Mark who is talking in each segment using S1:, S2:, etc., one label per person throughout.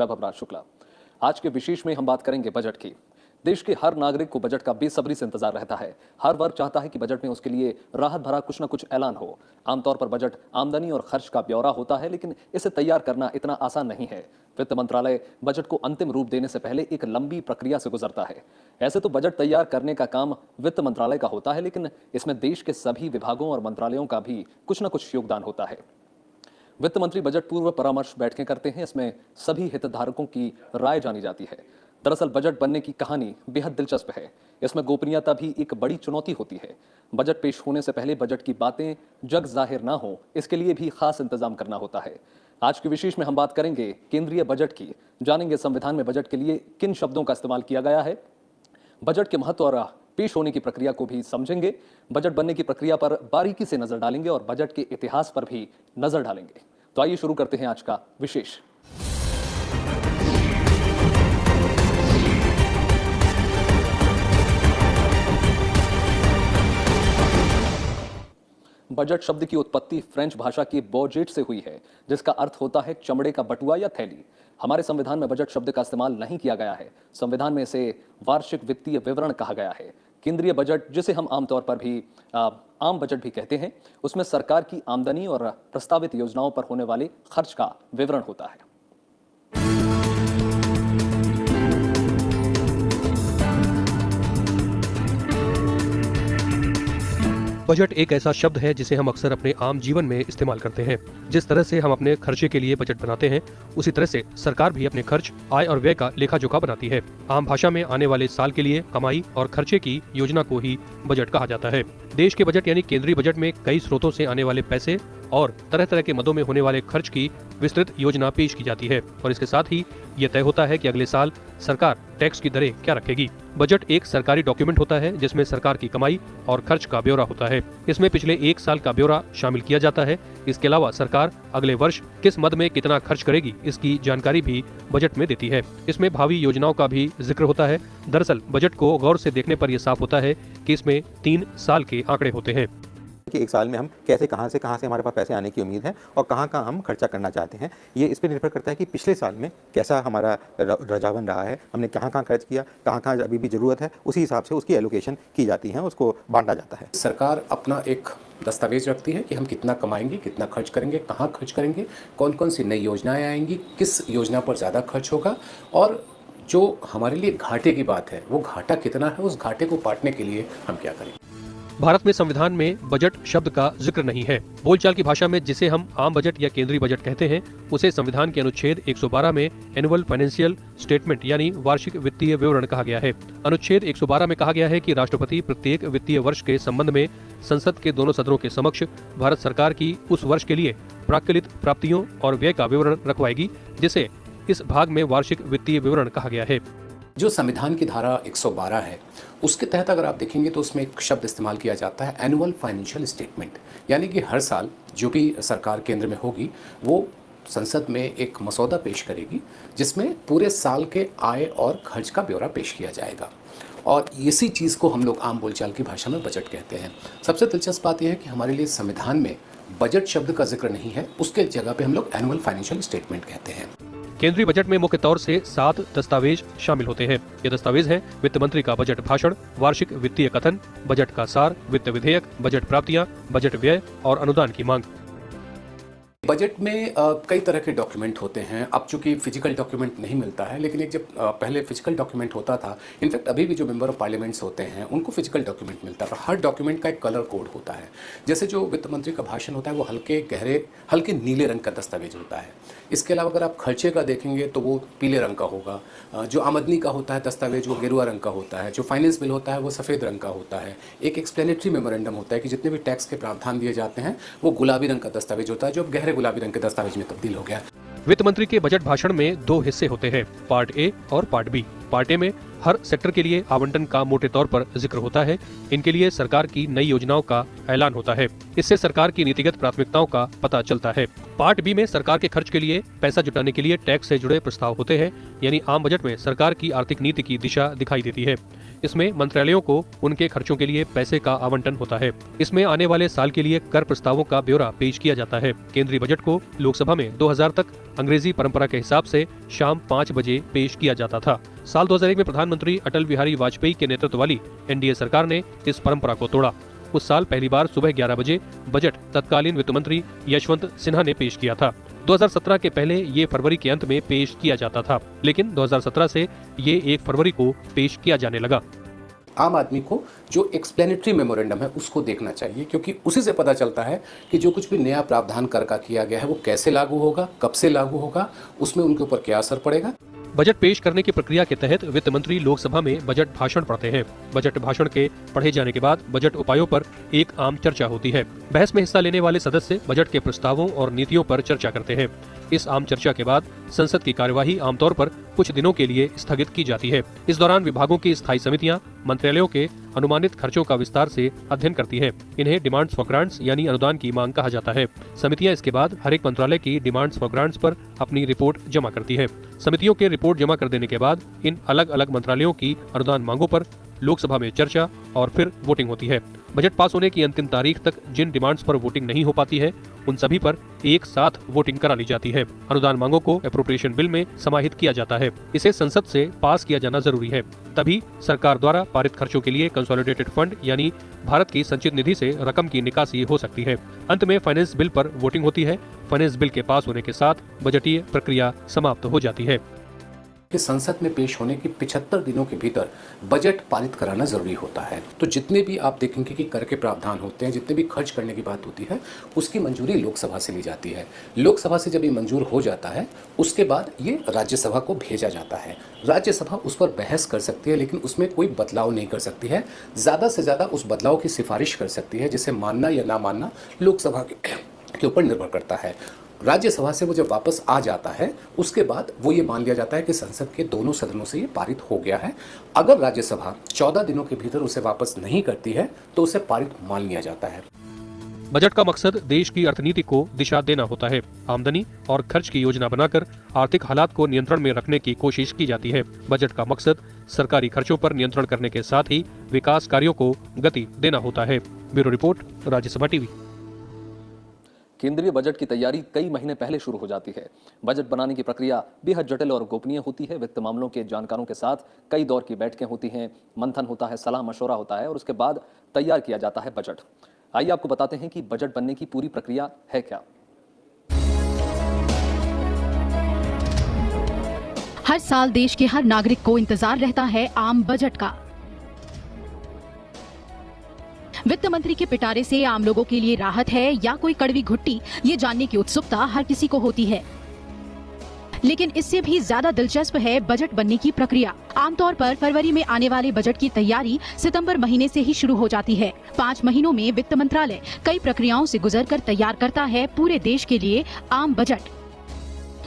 S1: वैभव राज शुक्ला। आज के विशेष में हम बात करेंगे बजट की। देश के हर नागरिक को बजट का बेसब्री से इंतजार रहता है। हर वर्ग चाहता है कि बजट में उसके लिए राहत भरा कुछ न कुछ ऐलान हो। आमतौर पर बजट आमदनी और खर्च का ब्यौरा होता है, लेकिन इसे तैयार करना इतना आसान नहीं है। वित्त मंत्रालय बजट को अंतिम रूप देने से पहले एक लंबी प्रक्रिया से गुजरता है। ऐसे तो बजट तैयार करने का काम वित्त मंत्रालय का होता है, लेकिन इसमें देश के सभी विभागों और मंत्रालयों का भी कुछ न कुछ योगदान होता है। वित्त मंत्री बजट पूर्व परामर्श बैठकें करते हैं। इसमें सभी हितधारकों की राय जानी जाती है। दरअसल बजट बनने की कहानी बेहद दिलचस्प है। इसमें गोपनीयता भी एक बड़ी चुनौती होती है। बजट पेश होने से पहले बजट की बातें जग जाहिर ना हो, इसके लिए भी खास इंतजाम करना होता है। आज के विशेष में हम बात करेंगे केंद्रीय बजट की। जानेंगे संविधान में बजट के लिए किन शब्दों का इस्तेमाल किया गया है। बजट के महत्व और पेश होने की प्रक्रिया को भी समझेंगे। बजट बनने की प्रक्रिया पर बारीकी से नजर डालेंगे और बजट के इतिहास पर भी नजर डालेंगे। तो आइए शुरू करते हैं आज का विशेष। बजट शब्द की उत्पत्ति फ्रेंच भाषा की बॉजेट से हुई है, जिसका अर्थ होता है चमड़े का बटुआ या थैली। हमारे संविधान में बजट शब्द का इस्तेमाल नहीं किया गया है। संविधान में इसे वार्षिक वित्तीय विवरण कहा गया है। केंद्रीय बजट, जिसे हम आमतौर पर भी आम बजट भी कहते हैं, उसमें सरकार की आमदनी और प्रस्तावित योजनाओं पर होने वाले खर्च का विवरण होता है।
S2: बजट एक ऐसा शब्द है जिसे हम अक्सर अपने आम जीवन में इस्तेमाल करते हैं। जिस तरह से हम अपने खर्चे के लिए बजट बनाते हैं, उसी तरह से सरकार भी अपने खर्च, आय और व्यय का लेखा जोखा बनाती है। आम भाषा में आने वाले साल के लिए कमाई और खर्चे की योजना को ही बजट कहा जाता है। देश के बजट यानी केंद्रीय बजट में कई स्रोतों से आने वाले पैसे और तरह तरह के मदों में होने वाले खर्च की विस्तृत योजना पेश की जाती है और इसके साथ ही ये तय होता है कि अगले साल सरकार टैक्स की दरें क्या रखेगी। बजट एक सरकारी डॉक्यूमेंट होता है जिसमें सरकार की कमाई और खर्च का ब्यौरा होता है। इसमें पिछले एक साल का ब्यौरा शामिल किया जाता है। इसके अलावा सरकार अगले वर्ष किस मद में कितना खर्च करेगी, इसकी जानकारी भी बजट में देती है। इसमें भावी योजनाओं का भी जिक्र होता है। दरअसल बजट को गौर से देखने पर यह साफ होता है कि इसमें 3 साल के आंकड़े होते हैं
S3: कि एक साल में हम कैसे कहाँ से हमारे पास पैसे आने की उम्मीद है और कहाँ हम खर्चा करना चाहते हैं। ये इस पर निर्भर करता है कि पिछले साल में कैसा हमारा रजावन रहा है, हमने कहाँ खर्च किया, कहाँ अभी भी ज़रूरत है, उसी हिसाब से उसकी एलोकेशन की जाती है, उसको बांटा जाता है।
S4: सरकार अपना एक दस्तावेज रखती है कि हम कितना कमाएंगे, कितना खर्च करेंगे, कहाँ खर्च करेंगे, कौन कौन सी नई योजनाएँ आएंगी, किस योजना पर ज़्यादा खर्च होगा और जो हमारे लिए घाटे की बात है वो घाटा कितना है, उस घाटे को पाटने के लिए हम क्या करें।
S2: भारत में संविधान में बजट शब्द का जिक्र नहीं है। बोलचाल की भाषा में जिसे हम आम बजट या केंद्रीय बजट कहते हैं, उसे संविधान के अनुच्छेद 112 में एनुअल फाइनेंशियल स्टेटमेंट यानी वार्षिक वित्तीय विवरण कहा गया है। अनुच्छेद 112 में कहा गया है कि राष्ट्रपति प्रत्येक वित्तीय वर्ष के संबंध में संसद के दोनों सदनों के समक्ष भारत सरकार की उस वर्ष के लिए प्राक्कलित प्राप्तियों और व्यय का विवरण रखवाएगी, जिसे इस भाग में वार्षिक वित्तीय विवरण कहा गया है।
S4: जो संविधान की धारा 112 है उसके तहत अगर आप देखेंगे तो उसमें एक शब्द इस्तेमाल किया जाता है एनुअल फाइनेंशियल स्टेटमेंट, यानी कि हर साल जो भी सरकार केंद्र में होगी वो संसद में एक मसौदा पेश करेगी जिसमें पूरे साल के आय और खर्च का ब्यौरा पेश किया जाएगा और इसी चीज़ को हम लोग आम बोलचाल की भाषा में बजट कहते हैं। सबसे दिलचस्प बात यह है कि हमारे लिए संविधान में बजट शब्द का जिक्र नहीं है, उसके जगह पे हम लोग एनुअल फाइनेंशियल स्टेटमेंट कहते हैं।
S2: केंद्रीय बजट में मुख्य तौर से 7 दस्तावेज शामिल होते हैं। ये दस्तावेज हैं वित्त मंत्री का बजट भाषण, वार्षिक वित्तीय कथन, बजट का सार, वित्त विधेयक, बजट प्राप्तियां, बजट व्यय और अनुदान की मांग।
S4: बजट में कई तरह के डॉक्यूमेंट होते हैं। अब चूंकि फिजिकल डॉक्यूमेंट नहीं मिलता है, लेकिन एक जब पहले फिजिकल डॉक्यूमेंट होता था, इनफैक्ट अभी भी जो मेंबर ऑफ पार्लियामेंट्स होते हैं उनको फिजिकल डॉक्यूमेंट मिलता है। हर डॉक्यूमेंट का एक कलर कोड होता है। जैसे जो वित्त मंत्री का भाषण होता है वो हल्के नीले रंग का दस्तावेज होता है। इसके अलावा अगर आप खर्चे का देखेंगे तो वो पीले रंग का होगा। जो आमदनी का होता है दस्तावेज वो गेरुआ रंग का होता है। जो फाइनेंस बिल होता है वो सफ़ेद रंग का होता है। एक एक्सप्लेनेटरी मेमोरेंडम होता है कि जितने भी टैक्स के प्रावधान दिए जाते हैं वो गुलाबी रंग का दस्तावेज होता है, जो अब गहरे गुलाबी रंग के दस्तावेज में तब्दील हो गया।
S2: वित्त मंत्री के बजट भाषण में 2 हिस्से होते हैं, पार्ट ए और पार्ट बी। पार्टी में हर सेक्टर के लिए आवंटन का मोटे तौर पर जिक्र होता है। इनके लिए सरकार की नई योजनाओं का ऐलान होता है। इससे सरकार की नीतिगत प्राथमिकताओं का पता चलता है। पार्ट बी में सरकार के खर्च के लिए पैसा जुटाने के लिए टैक्स से जुड़े प्रस्ताव होते हैं, यानी आम बजट में सरकार की आर्थिक नीति की दिशा दिखाई देती है। इसमें मंत्रालयों को उनके खर्चों के लिए पैसे का आवंटन होता है। इसमें आने वाले साल के लिए कर प्रस्तावों का ब्यौरा पेश किया जाता है। केंद्रीय बजट को लोकसभा में 2000 तक अंग्रेजी परंपरा के हिसाब से शाम 5 बजे पेश किया जाता था। साल 2001 में प्रधानमंत्री अटल बिहारी वाजपेयी के नेतृत्व वाली एनडीए सरकार ने इस परंपरा को तोड़ा। उस साल पहली बार सुबह 11 बजे बजट तत्कालीन वित्त मंत्री यशवंत सिन्हा ने पेश किया था। 2017 के पहले ये फरवरी के अंत में पेश किया जाता था, लेकिन 2017 से ये 1 फरवरी को पेश किया जाने लगा।
S4: आम आदमी को जो एक्सप्लेनेटरी मेमोरेंडम है उसको देखना चाहिए, क्योंकि उसी से पता चलता है कि जो कुछ भी नया प्रावधान कर का किया गया है वो कैसे लागू होगा, कब से लागू होगा, उसमें उनके ऊपर क्या असर पड़ेगा।
S2: बजट पेश करने की प्रक्रिया के तहत वित्त मंत्री लोकसभा में बजट भाषण पढ़ते हैं। बजट भाषण के पढ़े जाने के बाद बजट उपायों पर एक आम चर्चा होती है। बहस में हिस्सा लेने वाले सदस्य बजट के प्रस्तावों और नीतियों पर चर्चा करते हैं। इस आम चर्चा के बाद संसद की कार्यवाही आमतौर पर कुछ दिनों के लिए स्थगित की जाती है। इस दौरान विभागों की स्थायी समितियां मंत्रालयों के अनुमानित खर्चों का विस्तार से अध्ययन करती हैं। इन्हें डिमांड्स फॉर ग्रांट्स यानी अनुदान की मांग कहा जाता है। समितियां इसके बाद हर एक मंत्रालय की डिमांड्स फॉर ग्रांट्स पर अपनी रिपोर्ट जमा करती है। समितियों के रिपोर्ट जमा कर देने के बाद इन अलग अलग मंत्रालयों की अनुदान मांगों पर लोकसभा में चर्चा और फिर वोटिंग होती है। बजट पास होने की अंतिम तारीख तक जिन डिमांड्स पर वोटिंग नहीं हो पाती है उन सभी पर एक साथ वोटिंग करा ली जाती है। अनुदान मांगों को एप्रोप्रिएशन बिल में समाहित किया जाता है। इसे संसद से पास किया जाना जरूरी है, तभी सरकार द्वारा पारित खर्चों के लिए कंसोलिडेटेड फंड यानी भारत की संचित निधि से रकम की निकासी हो सकती है। अंत में फाइनेंस बिल पर वोटिंग होती है। फाइनेंस बिल के पास होने के साथ बजटीय प्रक्रिया समाप्त हो जाती है।
S4: कि संसद में पेश होने के 75 दिनों के भीतर बजट पारित कराना जरूरी होता है। तो जितने भी आप देखेंगे कि कर के प्रावधान होते हैं, जितने भी खर्च करने की बात होती है, उसकी मंजूरी लोकसभा से ली जाती है। लोकसभा से जब ये मंजूर हो जाता है उसके बाद ये राज्यसभा को भेजा जाता है। राज्यसभा उस पर बहस कर सकती है, लेकिन उसमें कोई बदलाव नहीं कर सकती है। ज़्यादा से ज़्यादा उस बदलाव की सिफारिश कर सकती है, जिसे मानना या ना मानना लोकसभा के ऊपर निर्भर करता है। राज्यसभा से वो जब वापस आ जाता है उसके बाद वो ये मान लिया जाता है कि संसद के दोनों सदनों से ये पारित हो गया है। अगर राज्यसभा 14 दिनों के भीतर उसे वापस नहीं करती है तो उसे पारित मान लिया जाता है।
S2: बजट का मकसद देश की अर्थनीति को दिशा देना होता है। आमदनी और खर्च की योजना बनाकर आर्थिक हालात को नियंत्रण में रखने की कोशिश की जाती है। बजट का मकसद सरकारी खर्चों पर नियंत्रण करने के साथ ही विकास कार्यों को गति देना होता है। Bureau report, Rajya Sabha TV.
S1: केंद्रीय बजट की तैयारी कई महीने पहले शुरू हो जाती है। बजट बनाने की प्रक्रिया बेहद जटिल और गोपनीय होती है। वित्त मामलों के जानकारों के साथ कई दौर की बैठकें होती हैं, मंथन होता है, सलाह मशवरा होता है और उसके बाद तैयार किया जाता है बजट। आइए आपको बताते हैं कि बजट बनने की पूरी प्रक्रिया है क्या।
S5: हर साल देश के हर नागरिक को इंतजार रहता है आम बजट का। वित्त मंत्री के पिटारे से आम लोगों के लिए राहत है या कोई कड़वी घुट्टी, ये जानने की उत्सुकता हर किसी को होती है। लेकिन इससे भी ज्यादा दिलचस्प है बजट बनने की प्रक्रिया। आमतौर पर फरवरी में आने वाले बजट की तैयारी सितंबर महीने से ही शुरू हो जाती है। 5 महीनों में वित्त मंत्रालय कई प्रक्रियाओं से गुजरकर तैयार करता है पूरे देश के लिए आम बजट।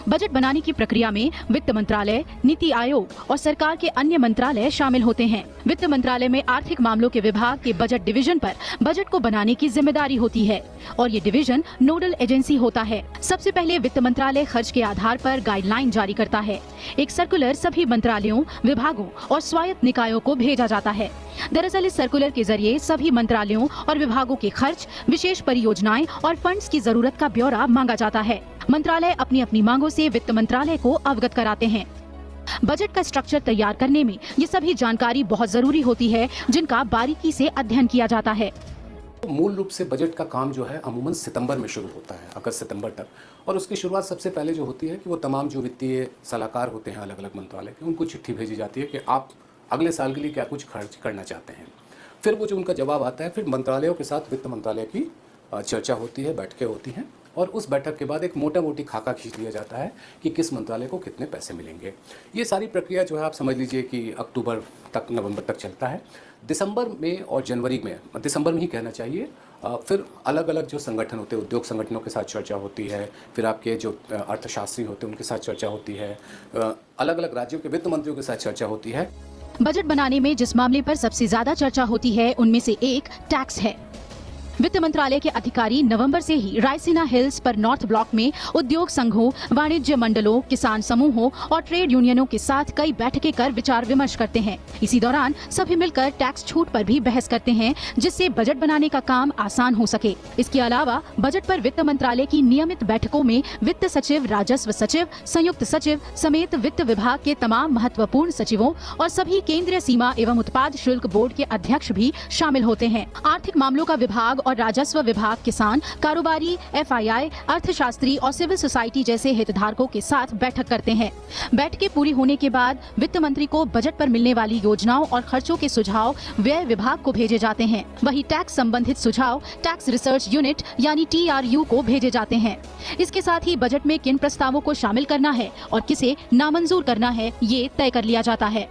S5: बजट बनाने की प्रक्रिया में वित्त मंत्रालय, नीति आयोग और सरकार के अन्य मंत्रालय शामिल होते हैं। वित्त मंत्रालय में आर्थिक मामलों के विभाग के बजट डिवीजन पर बजट को बनाने की जिम्मेदारी होती है और ये डिवीजन नोडल एजेंसी होता है। सबसे पहले वित्त मंत्रालय खर्च के आधार पर गाइडलाइन जारी करता है। एक सर्कुलर सभी मंत्रालयों, विभागों और स्वायत्त निकायों को भेजा जाता है। दरअसल इस सर्कुलर के जरिए सभी मंत्रालयों और विभागों के खर्च, विशेष परियोजनाएं और फंड्स की जरूरत का ब्यौरा मांगा जाता है। मंत्रालय अपनी अपनी मांगों से वित्त मंत्रालय को अवगत कराते हैं। बजट का स्ट्रक्चर तैयार करने में ये सभी जानकारी बहुत जरूरी होती है, जिनका बारीकी से अध्ययन किया जाता है।
S4: मूल रूप से बजट का काम जो है अमूमन सितंबर में शुरू होता है, अगस्त सितंबर तक। और उसकी शुरुआत सबसे पहले जो होती है कि वो तमाम जो वित्तीय सलाहकार होते हैं अलग अलग मंत्रालय के, उनको चिट्ठी भेजी जाती है कि आप अगले साल के लिए क्या कुछ खर्च करना चाहते हैं। फिर वो जो उनका जवाब आता है, फिर मंत्रालयों के साथ वित्त मंत्रालय की चर्चा होती है, बैठकें होती हैं और उस बैठक के बाद एक मोटा मोटी खाका खींच लिया जाता है कि किस मंत्रालय को कितने पैसे मिलेंगे। ये सारी प्रक्रिया जो है आप समझ लीजिए कि अक्टूबर तक, नवंबर तक चलता है। दिसंबर में और जनवरी में, दिसंबर में ही कहना चाहिए, फिर अलग अलग जो संगठन होते हैं, उद्योग संगठनों के साथ चर्चा होती है, फिर आपके जो अर्थशास्त्री होते हैं उनके साथ चर्चा होती है, अलग अलग राज्यों के वित्त मंत्रियों के साथ चर्चा होती है।
S5: बजट बनाने में जिस मामले पर सबसे ज्यादा चर्चा होती है उनमें से एक टैक्स है। वित्त मंत्रालय के अधिकारी नवंबर से ही रायसीना हिल्स पर नॉर्थ ब्लॉक में उद्योग संघों, वाणिज्य मंडलों, किसान समूहों और ट्रेड यूनियनों के साथ कई बैठकें कर विचार विमर्श करते हैं। इसी दौरान सभी मिलकर टैक्स छूट पर भी बहस करते हैं, जिससे बजट बनाने का काम आसान हो सके। इसके अलावा बजट पर वित्त मंत्रालय की नियमित बैठकों में वित्त सचिव, राजस्व सचिव, संयुक्त सचिव समेत वित्त विभाग के तमाम महत्वपूर्ण सचिवों और सभी केंद्रीय सीमा एवं उत्पाद शुल्क बोर्ड के अध्यक्ष भी शामिल होते हैं। आर्थिक मामलों का विभाग और राजस्व विभाग किसान, कारोबारी, FII, अर्थशास्त्री और सिविल सोसाइटी जैसे हितधारकों के साथ बैठक करते हैं। बैठकें पूरी होने के बाद वित्त मंत्री को बजट पर मिलने वाली योजनाओं और खर्चों के सुझाव व्यय विभाग को भेजे जाते हैं। वहीं टैक्स संबंधित सुझाव टैक्स रिसर्च यूनिट यानी TRU को भेजे जाते हैं। इसके साथ ही बजट में किन प्रस्तावों को शामिल करना है और किसे नामंजूर करना है, ये तय कर लिया जाता है।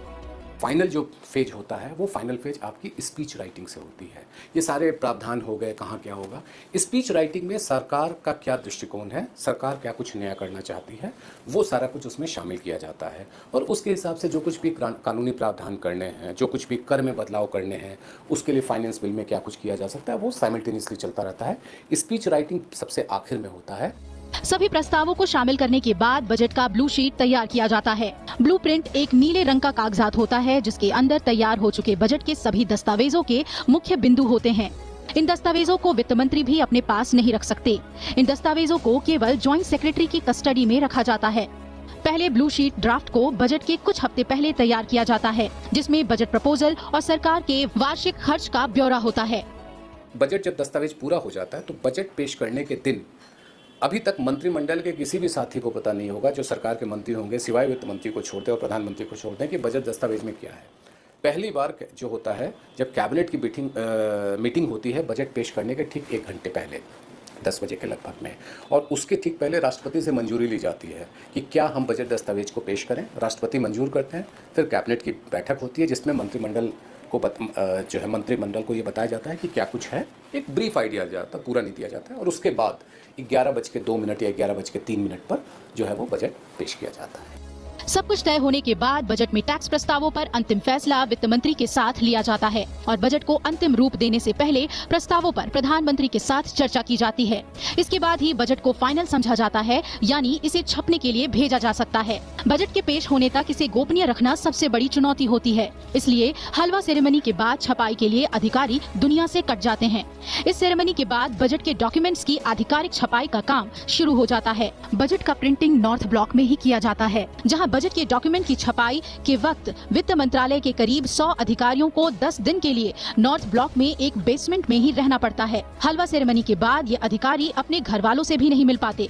S4: फाइनल जो फेज होता है वो फाइनल फेज आपकी स्पीच राइटिंग से होती है। ये सारे प्रावधान हो गए, कहाँ क्या होगा। स्पीच राइटिंग में सरकार का क्या दृष्टिकोण है, सरकार क्या कुछ नया करना चाहती है, वो सारा कुछ उसमें शामिल किया जाता है। और उसके हिसाब से जो कुछ भी कानूनी प्रावधान करने हैं, जो कुछ भी कर में बदलाव करने हैं, उसके लिए फाइनेंस बिल में क्या कुछ किया जा सकता है, वो साइमल्टेनियसली चलता रहता है। स्पीच राइटिंग सबसे आखिर में होता है।
S5: सभी प्रस्तावों को शामिल करने के बाद बजट का ब्लू शीट तैयार किया जाता है। ब्लू प्रिंट एक नीले रंग का कागजात होता है, जिसके अंदर तैयार हो चुके बजट के सभी दस्तावेजों के मुख्य बिंदु होते हैं। इन दस्तावेजों को वित्त मंत्री भी अपने पास नहीं रख सकते। इन दस्तावेजों को केवल ज्वाइंट सेक्रेटरी की कस्टडी में रखा जाता है। पहले ब्लू शीट ड्राफ्ट को बजट के कुछ हफ्ते पहले तैयार किया जाता है, जिसमें बजट प्रपोजल और सरकार के वार्षिक खर्च का ब्यौरा होता है।
S4: बजट जब दस्तावेज पूरा हो जाता है तो बजट पेश करने के दिन अभी तक मंत्रिमंडल के किसी भी साथी को पता नहीं होगा, जो सरकार के मंत्री होंगे सिवाय वित्त मंत्री को छोड़ते और प्रधानमंत्री को छोड़ते हैं, कि बजट दस्तावेज में क्या है। पहली बार जो होता है जब कैबिनेट की मीटिंग होती है बजट पेश करने के ठीक 1 घंटे पहले, 10 बजे के लगभग में, और उसके ठीक पहले राष्ट्रपति से मंजूरी ली जाती है कि क्या हम बजट दस्तावेज को पेश करें। राष्ट्रपति मंजूर करते हैं। फिर कैबिनेट की बैठक होती है जिसमें मंत्रिमंडल को जो है मंत्रिमंडल को ये बताया जाता है कि क्या कुछ है। एक ब्रीफ आइडिया दिया जाता है, पूरा नहीं दिया जाता है। और उसके बाद 11:02 या 11:03 पर जो है वो बजट पेश किया जाता है।
S5: सब कुछ तय होने के बाद बजट में टैक्स प्रस्तावों पर अंतिम फैसला वित्त मंत्री के साथ लिया जाता है और बजट को अंतिम रूप देने से पहले प्रस्तावों पर प्रधानमंत्री के साथ चर्चा की जाती है। इसके बाद ही बजट को फाइनल समझा जाता है, यानी इसे छपने के लिए भेजा जा सकता है। बजट के पेश होने तक इसे गोपनीय रखना सबसे बड़ी चुनौती होती है, इसलिए हलवा सेरेमनी के बाद छपाई के लिए अधिकारी दुनिया से कट जाते हैं। इस सेरेमनी के बाद बजट के डॉक्यूमेंट्स की आधिकारिक छपाई का काम शुरू हो जाता है। बजट का प्रिंटिंग नॉर्थ ब्लॉक में ही किया जाता है, जहाँ बजट के डॉक्यूमेंट की छपाई के वक्त वित्त मंत्रालय के करीब 100 अधिकारियों को 10 दिन के लिए नॉर्थ ब्लॉक में एक बेसमेंट में ही रहना पड़ता है। हलवा सेरेमनी के बाद ये अधिकारी अपने घर वालों से भी नहीं मिल पाते।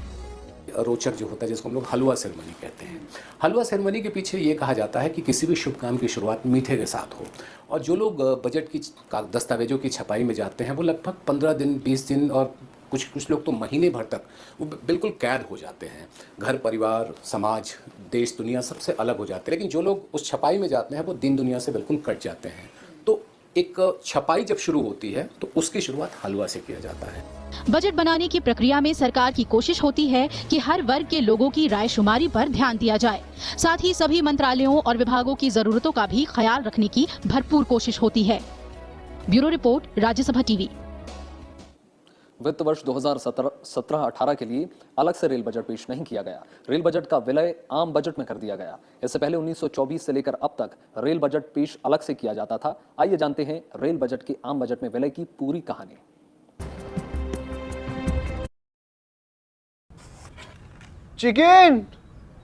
S4: रोचक जो होता है जिसको हम लोग हलवा सेरेमनी कहते हैं। हलवा सेरेमनी के पीछे ये कहा जाता है कि किसी भी शुभ काम की शुरुआत मीठे के साथ हो। और जो लोग बजट की दस्तावेजों की छपाई में जाते हैं वो लगभग 15 दिन, 20 दिन और कुछ लोग तो महीने भर तक वो बिल्कुल कैद हो जाते हैं। घर परिवार, समाज, देश, दुनिया सबसे अलग हो जाते हैं। लेकिन जो लोग उस छपाई में जाते हैं वो दिन दुनिया से बिल्कुल कट जाते हैं। तो एक छपाई जब शुरू होती है तो उसकी शुरुआत हलवा से किया जाता है।
S5: बजट बनाने की प्रक्रिया में सरकार की कोशिश होती है कि हर वर्ग के लोगों की रायशुमारी पर ध्यान दिया जाए। साथ ही सभी मंत्रालयों और विभागों की जरूरतों का भी ख्याल रखने की भरपूर कोशिश होती है। Bureau report, Rajya Sabha TV.
S1: वित्त वर्ष 2017-18 के लिए अलग से रेल बजट पेश नहीं किया गया। रेल बजट का विलय आम बजट में कर दिया गया। इससे पहले 1924 से लेकर अब तक रेल बजट पेश अलग से किया जाता था। आइए जानते हैं रेल बजट के आम बजट में विलय की पूरी कहानी।
S6: Chicken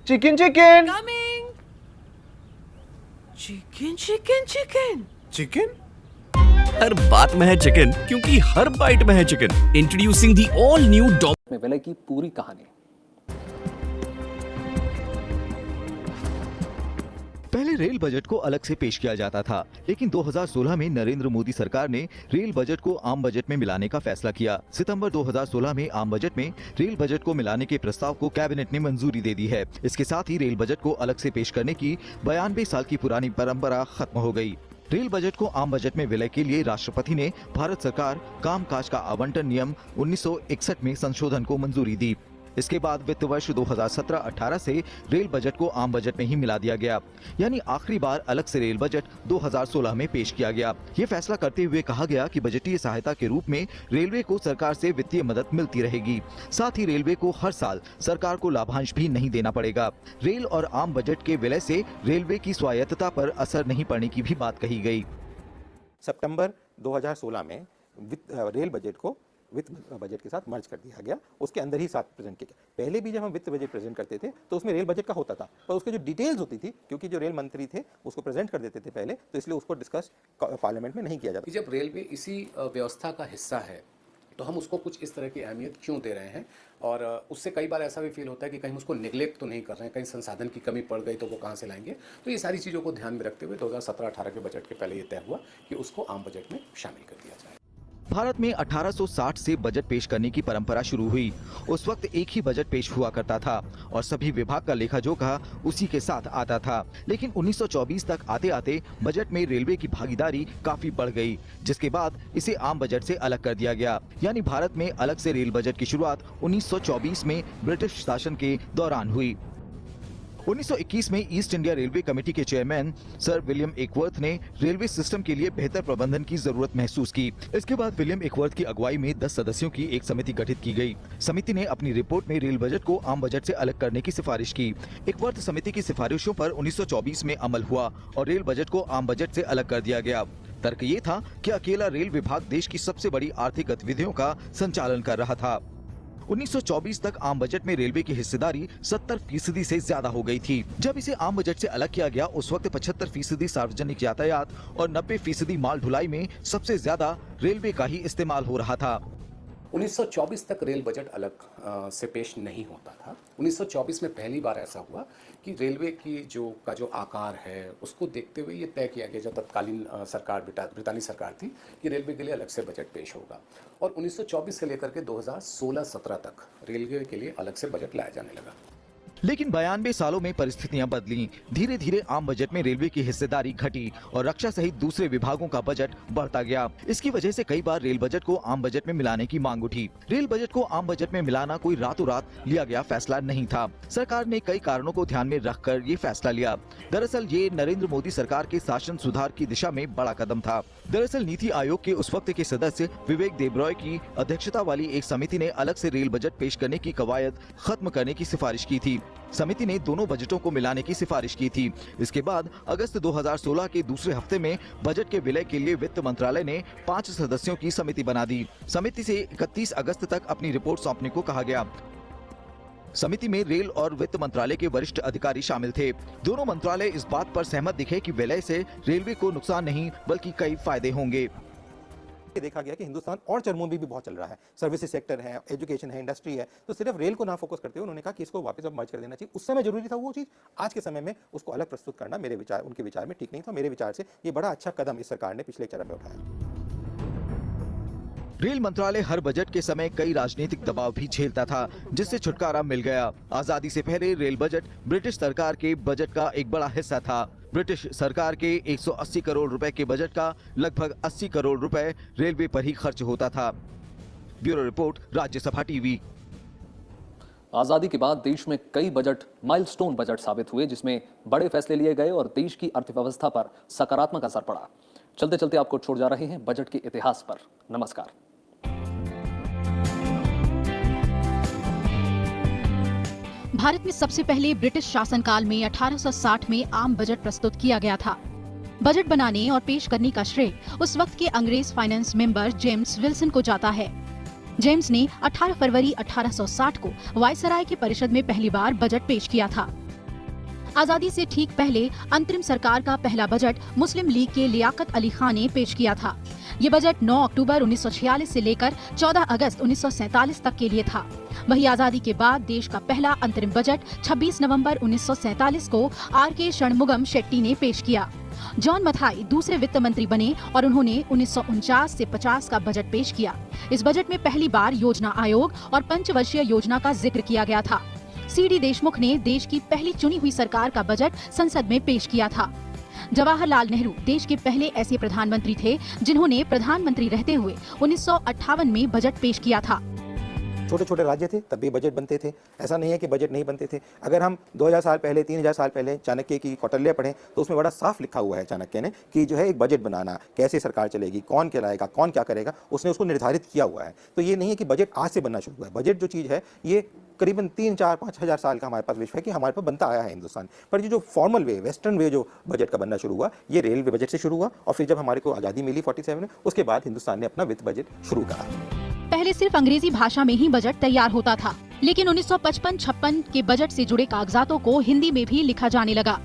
S6: chicken chicken
S7: Coming! Chicken, chicken, chicken.
S6: Chicken
S8: हर बात में है चिकन, क्योंकि हर बाइट में है chicken. Introducing the all new
S1: में विलय की पूरी कहानी।
S6: पहले
S9: पहले रेल बजट को अलग से पेश किया जाता था, लेकिन 2016 में नरेंद्र मोदी सरकार ने रेल बजट को आम बजट में मिलाने का फैसला किया। सितंबर 2016 में आम बजट में रेल बजट को मिलाने के प्रस्ताव को कैबिनेट ने मंजूरी दे दी है। इसके साथ ही रेल बजट को अलग से पेश करने की 92 साल की पुरानी परंपरा खत्म हो गई। रेल बजट को आम बजट में विलय के लिए राष्ट्रपति ने भारत सरकार कामकाज का आवंटन नियम 1961 में संशोधन को मंजूरी दी। इसके बाद वित्त वर्ष 2017-18 से रेल बजट को आम बजट में ही मिला दिया गया, यानी आखिरी बार अलग से रेल बजट 2016 में पेश किया गया। ये फैसला करते हुए कहा गया कि बजटीय सहायता के रूप में रेलवे को सरकार से वित्तीय मदद मिलती रहेगी। साथ ही रेलवे को हर साल सरकार को लाभांश भी नहीं देना पड़ेगा। रेल और आम बजट के विलय से रेलवे की स्वायत्तता पर असर नहीं पड़ने की भी बात कही गई।
S3: सितंबर 2016 में रेल बजट को वित्त बजट के साथ मर्ज कर दिया गया, उसके अंदर ही साथ प्रेजेंट किया गया। पहले भी जब हम वित्त बजट प्रेजेंट करते थे तो उसमें रेल बजट का होता था, पर उसके जो डिटेल्स होती थी, क्योंकि जो रेल मंत्री थे उसको प्रेजेंट कर देते थे पहले, तो इसलिए उसको डिस्कस पार्लियामेंट में नहीं किया जाता।
S4: जब रेलवे इसी व्यवस्था का हिस्सा है तो हम उसको कुछ इस तरह की अहमियत क्यों दे रहे हैं, और उससे कई बार ऐसा भी फील होता है कि कहीं उसको निगलेक्ट तो नहीं कर रहे हैं, कहीं संसाधन की कमी पड़ गई तो वो कहाँ से लाएंगे। तो ये सारी चीज़ों को ध्यान में रखते हुए 2017-18 के बजट के पहले ये तय हुआ कि उसको आम बजट में शामिल कर दिया जाए।
S9: भारत में 1860 से बजट पेश करने की परंपरा शुरू हुई। उस वक्त एक ही बजट पेश हुआ करता था और सभी विभाग का लेखा जोखा उसी के साथ आता था। लेकिन 1924 तक आते आते बजट में रेलवे की भागीदारी काफी बढ़ गई, जिसके बाद इसे आम बजट से अलग कर दिया गया। यानी भारत में अलग से रेल बजट की शुरुआत 1924 में ब्रिटिश शासन के दौरान हुई। 1921 में ईस्ट इंडिया रेलवे कमेटी के चेयरमैन सर विलियम एकवर्थ ने रेलवे सिस्टम के लिए बेहतर प्रबंधन की जरूरत महसूस की। इसके बाद विलियम एकवर्थ की अगुवाई में 10 सदस्यों की एक समिति गठित की गई। समिति ने अपनी रिपोर्ट में रेल बजट को आम बजट से अलग करने की सिफारिश की। एकवर्थ समिति की सिफारिशों पर 1924 में अमल हुआ और रेल बजट को आम बजट से अलग कर दिया गया। तर्क ये था कि अकेला रेल विभाग देश की सबसे बड़ी आर्थिक गतिविधियों का संचालन कर रहा था। 1924 तक आम बजट में रेलवे की हिस्सेदारी 70% से ज्यादा हो गई थी। जब इसे आम बजट से अलग किया गया, उस वक्त 75% सार्वजनिक यातायात और 90% माल ढुलाई में सबसे ज्यादा रेलवे का ही इस्तेमाल हो रहा था।
S4: 1924 तक रेल बजट अलग से पेश नहीं होता था। 1924 में पहली बार ऐसा हुआ कि रेलवे की जो आकार है उसको देखते हुए ये तय किया गया, जो तत्कालीन सरकार ब्रितानी सरकार थी, कि रेलवे के लिए अलग से बजट पेश होगा। और 1924 से लेकर के 2016-17 तक रेलवे के लिए अलग से बजट लाया जाने लगा।
S9: लेकिन 92 सालों में परिस्थितियां बदली। धीरे धीरे आम बजट में रेलवे की हिस्सेदारी घटी और रक्षा सहित दूसरे विभागों का बजट बढ़ता गया। इसकी वजह से कई बार रेल बजट को आम बजट में मिलाने की मांग उठी। रेल बजट को आम बजट में मिलाना कोई रातों रात लिया गया फैसला नहीं था। सरकार ने कई कारणों को ध्यान में रखकर ये फैसला लिया। दरअसल ये नरेंद्र मोदी सरकार के शासन सुधार की दिशा में बड़ा कदम था। दरअसल नीति आयोग के उस वक्त के सदस्य विवेक देबरॉय की अध्यक्षता वाली एक समिति ने अलग से रेल बजट पेश करने की कवायद खत्म करने की सिफारिश की थी। समिति ने दोनों बजटों को मिलाने की सिफारिश की थी। इसके बाद अगस्त 2016 के दूसरे हफ्ते में बजट के विलय के लिए वित्त मंत्रालय ने 5 सदस्यों की समिति बना दी। समिति से 31 अगस्त तक अपनी रिपोर्ट सौंपने को कहा गया। समिति में रेल और वित्त मंत्रालय के वरिष्ठ अधिकारी शामिल थे। दोनों मंत्रालय इस बात पर सहमत दिखे कि विलय से रेलवे को नुकसान नहीं बल्कि कई फायदे होंगे।
S3: देखा गया कि हिंदुस्तान और चरमों में भी बहुत चल रहा है, सर्विसेज सेक्टर है, एजुकेशन है, इंडस्ट्री है, तो सिर्फ रेल को ना फोकस करते हुए उन्होंने कहा कि इसको वापस अब मर्ज कर देना चाहिए। उस समय जरूरी था वो चीज़, आज के समय में उसको अलग प्रस्तुत करना उनके विचार में ठीक नहीं था। मेरे विचार से ये बड़ा अच्छा कदम इस सरकार ने पिछले चरण में उठाया।
S9: रेल मंत्रालय हर बजट के समय कई राजनीतिक दबाव भी झेलता था, जिससे छुटकारा मिल गया। आजादी से पहले रेल बजट ब्रिटिश सरकार के बजट का एक बड़ा हिस्सा था। ब्रिटिश सरकार के 180 करोड़ रुपए के बजट का लगभग 80 करोड़ रुपए रेलवे पर ही खर्च होता था। Bureau report, Rajya Sabha TV.
S1: आजादी के बाद देश में कई बजट माइलस्टोन बजट साबित हुए, जिसमें बड़े फैसले लिए गए और देश की अर्थव्यवस्था पर सकारात्मक असर पड़ा। चलते चलते आपको छोड़ जा रहे हैं बजट के इतिहास पर। नमस्कार।
S5: भारत में सबसे पहले ब्रिटिश शासनकाल में 1860 में आम बजट प्रस्तुत किया गया था। बजट बनाने और पेश करने का श्रेय उस वक्त के अंग्रेज फाइनेंस मेंबर जेम्स विल्सन को जाता है। जेम्स ने 18 फरवरी 1860 को वायसराय की परिषद में पहली बार बजट पेश किया था। आजादी से ठीक पहले अंतरिम सरकार का पहला बजट मुस्लिम लीग के लियाकत अली खान ने पेश किया था। ये बजट 9 अक्टूबर 1946 से लेकर 14 अगस्त 1947 तक के लिए था। वही आजादी के बाद देश का पहला अंतरिम बजट 26 नवंबर 1947 को आर.के. षणमुगम शेट्टी ने पेश किया। जॉन मथाई दूसरे वित्त मंत्री बने और उन्होंने 1949 से 50 का बजट पेश किया। इस बजट में पहली बार योजना आयोग और पंचवर्षीय योजना का जिक्र किया गया था। सी.डी. देशमुख ने देश की पहली चुनी हुई सरकार का बजट संसद में पेश किया था। जवाहरलाल नेहरू देश के पहले ऐसे प्रधानमंत्री थे जिन्होंने प्रधानमंत्री रहते हुए 1958 में बजट पेश किया था।
S3: छोटे छोटे राज्य थे तब भी बजट बनते थे, ऐसा नहीं है कि बजट नहीं बनते थे। अगर हम 2000 साल पहले 3000 साल पहले चाणक्य की कौटिल्य पढ़ें तो उसमें बड़ा साफ लिखा हुआ है चाणक्य ने कि जो है एक बजट बनाना, कैसे सरकार चलेगी, कौन चलाएगा, कौन क्या करेगा, उसने उसको निर्धारित किया हुआ है। तो ये नहीं है कि बजट आज से बनना शुरू हुआ है। बजट जो चीज़ है ये करीबन 3-4-5 हज़ार साल का हमारे पास विश्व है कि हमारे पास बनता आया है हिंदुस्तान। पर ये जो फॉर्मल वे, वेस्टर्न वे जो बजट का बनना शुरू हुआ, ये रेलवे बजट से शुरू हुआ और फिर जब हमारे को आज़ादी मिली 47 में, उसके बाद हिंदुस्तान ने अपना वित्त बजट शुरू करा।
S5: पहले सिर्फ अंग्रेजी भाषा में ही बजट तैयार होता था, लेकिन 1955-56 के बजट से जुड़े कागजातों को हिंदी में भी लिखा जाने लगा।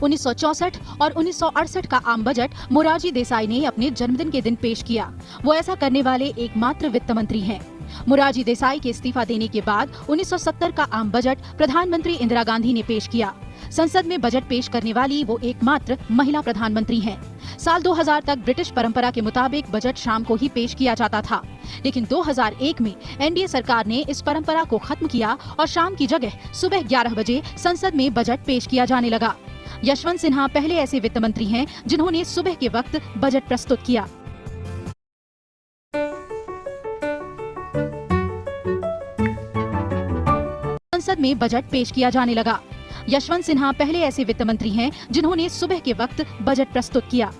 S5: 1964 और 1968 का आम बजट मोरारजी देसाई ने अपने जन्मदिन के दिन पेश किया। वो ऐसा करने वाले एकमात्र वित्त मंत्री हैं। मोरारजी देसाई के इस्तीफा देने के बाद 1970 का आम बजट प्रधानमंत्री इंदिरा गांधी ने पेश किया। संसद में बजट पेश करने वाली वो एकमात्र महिला प्रधानमंत्री हैं। साल 2000 तक ब्रिटिश परंपरा के मुताबिक बजट शाम को ही पेश किया जाता था, लेकिन 2001 में एनडीए सरकार ने इस परंपरा को खत्म किया और शाम की जगह सुबह 11 बजे संसद में बजट पेश किया जाने लगा। यशवंत सिन्हा पहले ऐसे वित्त मंत्री हैं जिन्होंने सुबह के वक्त बजट प्रस्तुत किया। संसद में बजट पेश किया जाने लगा। यशवंत सिन्हा पहले ऐसे वित्त मंत्री हैं जिन्होंने सुबह के वक्त बजट प्रस्तुत किया।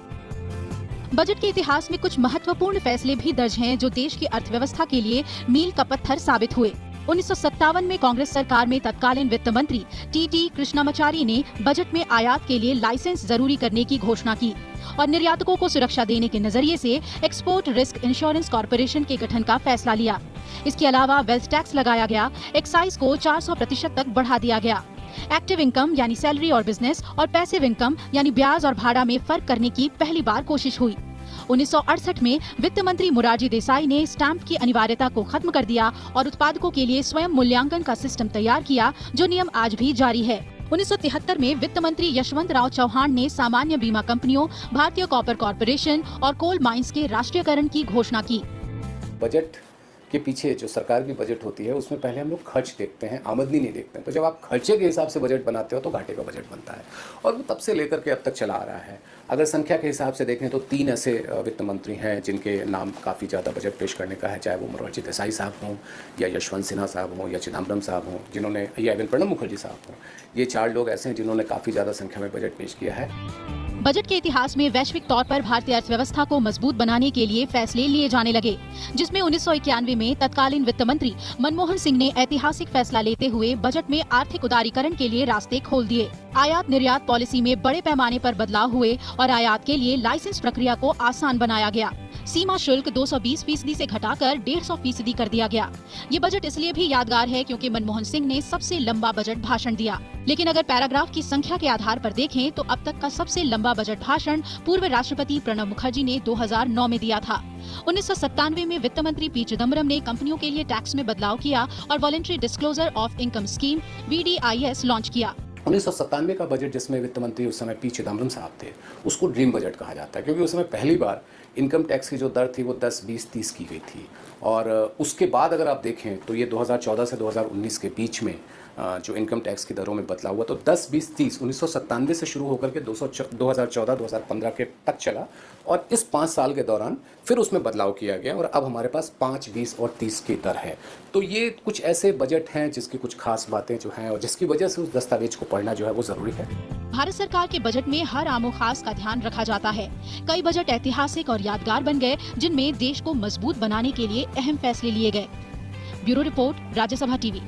S5: बजट के इतिहास में कुछ महत्वपूर्ण फैसले भी दर्ज हैं जो देश की अर्थव्यवस्था के लिए मील का पत्थर साबित हुए। 1957 में कांग्रेस सरकार में तत्कालीन वित्त मंत्री टी.टी. कृष्णामाचारी ने बजट में आयात के लिए लाइसेंस जरूरी करने की घोषणा की और निर्यातकों को सुरक्षा देने के नजरिए से एक्सपोर्ट रिस्क इंश्योरेंस कॉर्पोरेशन के गठन का फैसला लिया। इसके अलावा वेल्थ टैक्स लगाया गया, एक्साइज को 400% तक बढ़ा दिया गया। एक्टिव इनकम यानी सैलरी और बिजनेस और पैसिव इनकम यानी ब्याज और भाड़ा में फर्क करने की पहली बार कोशिश हुई। 1968 में वित्त मंत्री मोरारजी देसाई ने स्टैंप की अनिवार्यता को खत्म कर दिया और उत्पादकों के लिए स्वयं मूल्यांकन का सिस्टम तैयार किया, जो नियम आज भी जारी है। 1973 में वित्त मंत्री यशवंत राव चौहान ने सामान्य बीमा कंपनियों, भारतीय कॉपर कॉर्पोरेशन और कोल माइंस के राष्ट्रीयकरण की घोषणा की।
S4: बजट के पीछे जो सरकार की बजट होती है उसमें पहले हम लोग खर्च देखते हैं, आमदनी नहीं देखते हैं। तो जब आप खर्चे के हिसाब से बजट बनाते हो तो घाटे का बजट बनता है और वो तब से लेकर के अब तक चला आ रहा है। अगर संख्या के हिसाब से देखें तो 3 ऐसे वित्त मंत्री हैं जिनके नाम काफ़ी ज़्यादा बजट पेश करने का है, चाहे वो मोरारजी देसाई साहब हों या यशवंत सिन्हा साहब हों या चिदम्बरम साहब हों, जिन्होंने या इवन प्रणब मुखर्जी साहब हों। ये 4 लोग ऐसे हैं जिन्होंने काफ़ी ज़्यादा संख्या में बजट पेश किया है।
S5: बजट के इतिहास में वैश्विक तौर पर भारतीय अर्थव्यवस्था को मजबूत बनाने के लिए फैसले लिए जाने लगे, जिसमें 1991 में तत्कालीन वित्त मंत्री मनमोहन सिंह ने ऐतिहासिक फैसला लेते हुए बजट में आर्थिक उदारीकरण के लिए रास्ते खोल दिए। आयात निर्यात पॉलिसी में बड़े पैमाने पर बदलाव हुए और आयात के लिए लाइसेंस प्रक्रिया को आसान बनाया गया। सीमा शुल्क 220% से घटाकर 150% कर दिया गया। ये बजट इसलिए भी यादगार है क्योंकि मनमोहन सिंह ने सबसे लंबा बजट भाषण दिया। लेकिन अगर पैराग्राफ की संख्या के आधार पर देखें तो अब तक का सबसे लंबा बजट भाषण पूर्व राष्ट्रपति प्रणब मुखर्जी ने 2009 में दिया था। 1997 में वित्त मंत्री पी चिदम्बरम ने कंपनियों के लिए टैक्स में बदलाव किया और voluntary disclosure of income scheme (VDIS) launch किया।
S4: 1997 का बजट जिसमें वित्त मंत्री उस समय पी चिदम्बरम साहब थे, उसको ड्रीम बजट कहा जाता है क्योंकि उस समय पहली बार इनकम टैक्स की जो दर थी वो 10, 20, 30 की गई थी। और उसके बाद अगर आप देखें तो ये 2014 से 2019 के बीच में जो इनकम टैक्स की दरों में बदलाव हुआ तो 10, 20, 30 1997 से शुरू होकर के 2014-2015 के तक चला और इस 5 साल के दौरान फिर उसमें बदलाव किया गया और अब हमारे पास 5, 20 और 30 की दर है। तो ये कुछ ऐसे बजट हैं जिसकी कुछ खास बातें जो हैं और जिसकी वजह से उस दस्तावेज को पढ़ना जो है वो ज़रूरी है।
S5: भारत सरकार के बजट में हर आमो खास का ध्यान रखा जाता है। कई बजट ऐतिहासिक और यादगार बन गए जिनमें देश को मजबूत बनाने के लिए अहम फैसले लिए गए। Bureau report, Rajya Sabha TV.